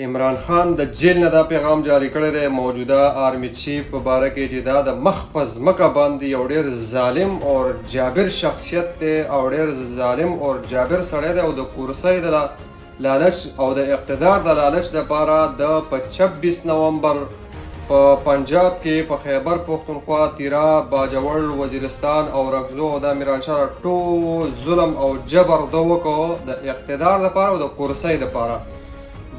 عمران خان د جیل نه دا پیغام جاری کړی دی موجوده آرمی چیف په باره کې چې دا د مخ په ځمکه باندې یو ډېر ظالم او جابر شخصیت دی او ډېر ظالم او جابر سړی دی او د کرسۍ د لالچ او د اقتدار د لالچ لپاره د په 26 نومبر په پنجاب کې په خیبر پښتونخوا تیرا باجوړ وزیرستان او رګزو د میرانشاه ټول ظلم او جبر د وکړو د اقتدار لپاره او د کرسۍ لپاره.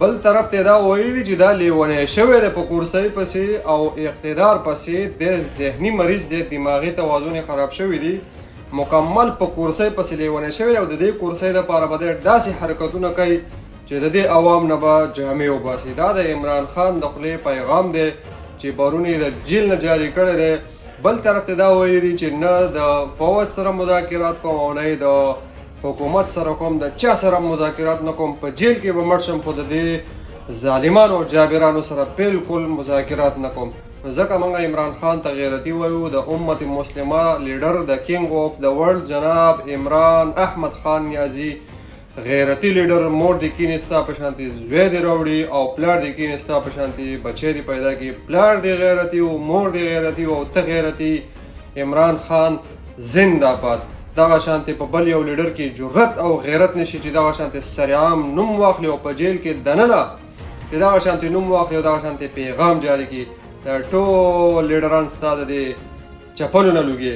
بل طرف ته دا ویلي چې دا لیونی شوی دی په کرسۍ پسې او اقتدار پسې د ذهني مریض دی، دماغي توازن یې خراب شوی دی، مکمل په کرسۍ پسې لیونی شوی او د دې کرسۍ لپاره به دی داسې حرکتونه کوي چې د دې عوام نه به جامې وباسي. دا د عمران خان د خولې پیغام دی چې پرون یې د جیل نه جاري کړی دی. بل طرف ته دا ویلي دي چې نه د پوځ سره مذاکرات کوم او نه د حکومت سره کوم، د چا سره مذاکرات نه کوم، په جیل کې به مړ شم خو د دې ظالمانو او جابرانو سره بالکل مذاکرات نه کوم. ځکه موږ عمران خان ته غیرتي وایو، د امت مسلمه لیډر، د کینګ آف د ورلد جناب عمران احمد خان نیازي غیرتي لیډر. مور دې کینې ستا په شانتي زوی دې راوړي او پلار دې کینې ستا په شانتي بچی دې پیدا کړي. پلار دې غیرتي او مور دې غیرتي او ته غیرتي. عمران خان زنده باد. دغه شانتي په بل یو لیډر کې جرأت او غیرت نشي چې دغه شانتي سرعام نوم واخلي او په جیل کې دننه چې دغه شانتي نوم واخلي او دغه شانتي پیغام جاری کړي. دا ټول لیډران ستا د دې چپلو نه لوګي.